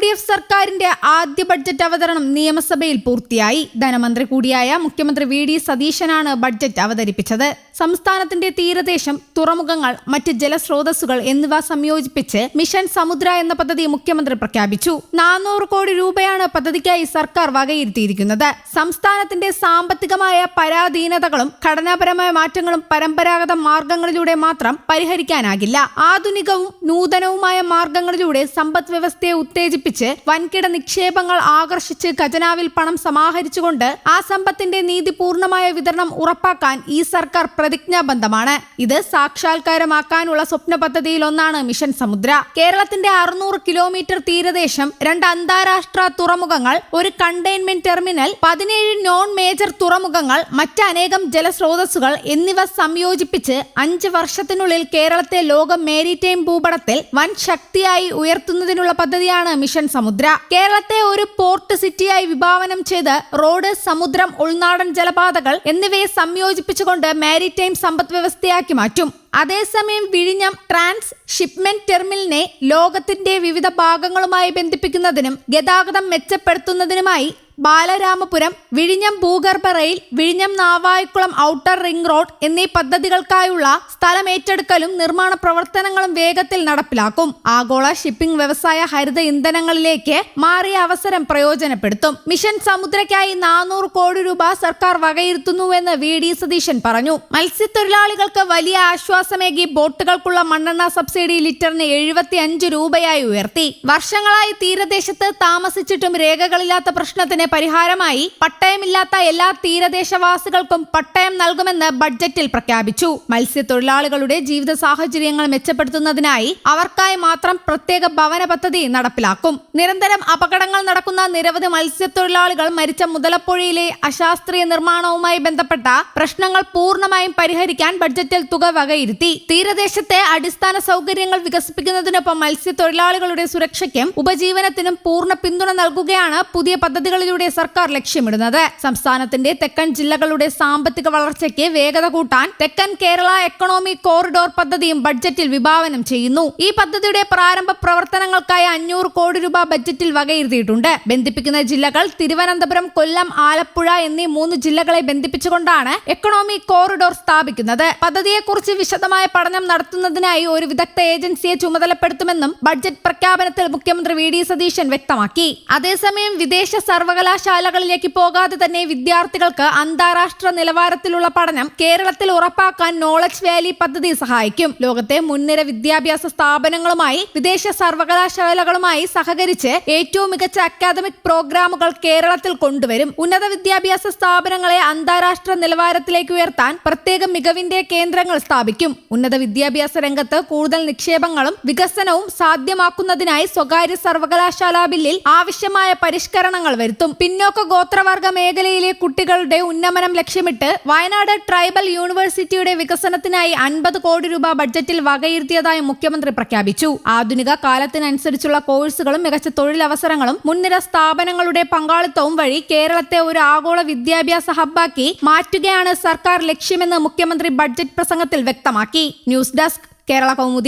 UDF സർക്കാരിന്റെ ആദ്യ budget അവതരണം നിയമസഭയിൽ പൂർത്തിയായി. ധനമന്ത്രി കൂടിയായ മുഖ്യമന്ത്രി VD സതീശനാണ് ബഡ്ജറ്റ് അവതരിപ്പിച്ചത്. സംസ്ഥാനത്തിന്റെ തീരദേശം, തുറമുഖങ്ങൾ, മറ്റ് ജലസ്രോതസ്സുകൾ എന്നിവ സംയോജിപ്പിച്ച് മിഷൻ സമുദ്ര എന്ന പദ്ധതി മുഖ്യമന്ത്രി പ്രഖ്യാപിച്ചു. 400 കോടി രൂപയാണ് പദ്ധതിക്കായി സർക്കാർ വകയിരുത്തിയിരിക്കുന്നത്. സംസ്ഥാനത്തിന്റെ സാമ്പത്തികമായ പരാധീനതകളും ഘടനാപരമായ മാറ്റങ്ങളും പരമ്പരാഗത മാർഗങ്ങളിലൂടെ മാത്രം പരിഹരിക്കാനാകില്ല. ആധുനികവും നൂതനവുമായ മാർഗങ്ങളിലൂടെ സമ്പദ് വ്യവസ്ഥയെ ഉത്തേജിപ്പിച്ച് വൻകിട നിക്ഷേപങ്ങൾ ആകർഷിച്ച് ഖജനാവിൽ പണം സമാഹരിച്ചുകൊണ്ട് ആ സമ്പത്തിന്റെ നീതിപൂർണമായ വിതരണം ഉറപ്പാക്കാൻ ഈ സർക്കാർ പ്രതിജ്ഞാബദ്ധമാണ്. ഇത് സാക്ഷാത്കാരമാക്കാനുള്ള സ്വപ്ന പദ്ധതിയിൽ ഒന്നാണ് മിഷൻ സമുദ്ര. കേരളത്തിന്റെ 600 കിലോമീറ്റർ തീരദേശം, 2 അന്താരാഷ്ട്ര തുറമുഖങ്ങൾ, ഒരു കണ്ടെയ്ൻമെന്റ് ടെർമിനൽ, 17 നോൺ മേജർ തുറമുഖങ്ങൾ, മറ്റനേകം ജലസ്രോതസ്സുകൾ എന്നിവ സംയോജിപ്പിച്ച് 5 വർഷത്തിനുള്ളിൽ കേരളത്തെ ലോക മേരിടൈം ഭൂപടത്തിൽ വൻ ശക്തിയായി ഉയർത്തുന്നതിനുള്ള പദ്ധതിയാണ് മിഷൻ സമുദ്ര. കേരളത്തെ ഒരു പോർട്ട് സിറ്റിയായി വിഭാവനം ചെയ്ത് റോഡ്, സമുദ്രം, ഉൾനാടൻ ജലപാതകൾ എന്നിവയെ സംയോജിപ്പിച്ചുകൊണ്ട് മാരിടൈം സമ്പദ് വ്യവസ്ഥയാക്കി മാറ്റും. അതേസമയം വിഴിഞ്ഞം ട്രാൻസ് ഷിപ്മെന്റ് ടെർമിനലിനെ ലോകത്തിന്റെ വിവിധ ഭാഗങ്ങളുമായി ബന്ധിപ്പിക്കുന്നതിനും ഗതാഗതം മെച്ചപ്പെടുത്തുന്നതിനുമായി ബാലരാമപുരം, വിഴിഞ്ഞം ഭൂഗർഭ റെയിൽ, വിഴിഞ്ഞം നാവായിക്കുളം ഔട്ടർ റിംഗ് റോഡ് എന്നീ പദ്ധതികൾക്കായുള്ള സ്ഥലമേറ്റെടുക്കലും നിർമ്മാണ പ്രവർത്തനങ്ങളും വേഗത്തിൽ നടപ്പിലാക്കും. ആഗോള ഷിപ്പിംഗ് വ്യവസായ ഹരിത ഇന്ധനങ്ങളിലേക്ക് മാറിയ അവസരം പ്രയോജനപ്പെടുത്തും. മിഷൻ സമുദ്രയ്ക്കായി 400 കോടി രൂപ സർക്കാർ വകയിരുത്തുന്നുവെന്ന് VD സതീശൻ പറഞ്ഞു. മത്സ്യത്തൊഴിലാളികൾക്ക് വലിയ ആശ്വാസമേകി ബോട്ടുകൾക്കുള്ള മണ്ണെണ്ണ സബ്സിഡി ലിറ്ററിന് 75 രൂപയായി ഉയർത്തി. വർഷങ്ങളായി തീരദേശത്ത് താമസിച്ചിട്ടും രേഖകളില്ലാത്ത പ്രശ്നത്തിന് പരിഹാരമായി പട്ടയമില്ലാത്ത എല്ലാ തീരദേശവാസികൾക്കും പട്ടയം നൽകുമെന്ന് ബഡ്ജറ്റിൽ പ്രഖ്യാപിച്ചു. മത്സ്യത്തൊഴിലാളികളുടെ ജീവിത സാഹചര്യങ്ങൾ മെച്ചപ്പെടുത്തുന്നതിനായി അവർക്കായി മാത്രം പ്രത്യേക ഭവന പദ്ധതി നടപ്പിലാക്കും. നിരന്തരം അപകടങ്ങൾ നടക്കുന്ന നിരവധി മത്സ്യത്തൊഴിലാളികൾ മരിച്ച മുതലപ്പുഴയിലെ അശാസ്ത്രീയ നിർമ്മാണവുമായി ബന്ധപ്പെട്ട പ്രശ്നങ്ങൾ പൂർണ്ണമായും പരിഹരിക്കാൻ ബഡ്ജറ്റിൽ തുക വകയിരുത്തി. തീരദേശത്തെ അടിസ്ഥാന സൗകര്യങ്ങൾ വികസിപ്പിക്കുന്നതിനൊപ്പം മത്സ്യത്തൊഴിലാളികളുടെ സുരക്ഷയ്ക്കും ഉപജീവനത്തിനും പൂർണ്ണ പിന്തുണ നൽകുകയാണ് പുതിയ പദ്ധതികളിലൂടെ സർക്കാർ ലക്ഷ്യമിടുന്നത്. സംസ്ഥാനത്തിന്റെ തെക്കൻ ജില്ലകളുടെ സാമ്പത്തിക വളർച്ചയ്ക്ക് വേഗത കൂട്ടാൻ തെക്കൻ കേരള എക്കണോമിക് കോറിഡോർ പദ്ധതിയും ബഡ്ജറ്റിൽ വിഭാവനം ചെയ്യുന്നു. ഈ പദ്ധതിയുടെ പ്രാരംഭ പ്രവർത്തനങ്ങൾക്കായി 500 കോടി രൂപ ബഡ്ജറ്റിൽ വകയിരുത്തിയിട്ടുണ്ട്. ബന്ധിപ്പിക്കുന്ന ജില്ലകൾ തിരുവനന്തപുരം, കൊല്ലം, ആലപ്പുഴ എന്നീ 3 ജില്ലകളെ ബന്ധിപ്പിച്ചുകൊണ്ടാണ് എക്കണോമിക് കോറിഡോർ സ്ഥാപിക്കുന്നത്. പദ്ധതിയെക്കുറിച്ച് വിശദമായ പഠനം നടത്തുന്നതിനായി ഒരു വിദഗ്ധ ഏജൻസിയെ ചുമതലപ്പെടുത്തുമെന്നും ബഡ്ജറ്റ് പ്രഖ്യാപനത്തിൽ മുഖ്യമന്ത്രി VD സതീശൻ വ്യക്തമാക്കി. അതേസമയം വിദേശ സർവകലാശാലകളിലേക്ക് പോകാതെ തന്നെ വിദ്യാർത്ഥികൾക്ക് അന്താരാഷ്ട്ര നിലവാരത്തിലുള്ള പഠനം കേരളത്തിൽ ഉറപ്പാക്കാൻ നോളജ് വാലി പദ്ധതി സഹായിക്കും. ലോകത്തെ മുൻനിര വിദ്യാഭ്യാസ സ്ഥാപനങ്ങളുമായി, വിദേശ സർവകലാശാലകളുമായി സഹകരിച്ച് ഏറ്റവും മികച്ച അക്കാദമിക് പ്രോഗ്രാമുകൾ കേരളത്തിൽ കൊണ്ടുവരും. ഉന്നത വിദ്യാഭ്യാസ സ്ഥാപനങ്ങളെ അന്താരാഷ്ട്ര നിലവാരത്തിലേക്ക് ഉയർത്താൻ പ്രത്യേക മികവിന്റെ കേന്ദ്രങ്ങൾ സ്ഥാപിക്കും. ഉന്നത വിദ്യാഭ്യാസ രംഗത്ത് കൂടുതൽ നിക്ഷേപങ്ങളും വികസനവും സാധ്യമാക്കുന്നതിനായി സ്വകാര്യ സർവകലാശാലാ ബില്ലിൽ ആവശ്യമായ പരിഷ്കരണങ്ങൾ വരുത്തും. പിന്നോക്ക ഗോത്രവർഗ മേഖലയിലെ കുട്ടികളുടെ ഉന്നമനം ലക്ഷ്യമിട്ട് വയനാട് ട്രൈബൽ യൂണിവേഴ്സിറ്റിയുടെ വികസനത്തിനായി 50 കോടി രൂപ ബഡ്ജറ്റിൽ വകയിരുത്തിയതായി മുഖ്യമന്ത്രി പ്രഖ്യാപിച്ചു. ആധുനിക കാലത്തിനനുസരിച്ചുള്ള കോഴ്സുകളും മികച്ച തൊഴിലവസരങ്ങളും മുൻനിര സ്ഥാപനങ്ങളുടെ പങ്കാളിത്തവും വഴി കേരളത്തെ ഒരു ആഗോള വിദ്യാഭ്യാസ ഹബ്ബാക്കി മാറ്റുകയാണ് സർക്കാർ ലക്ഷ്യമെന്ന് മുഖ്യമന്ത്രി ബഡ്ജറ്റ് പ്രസംഗത്തിൽ വ്യക്തമാക്കി. News desk, Kerala Kaumudi.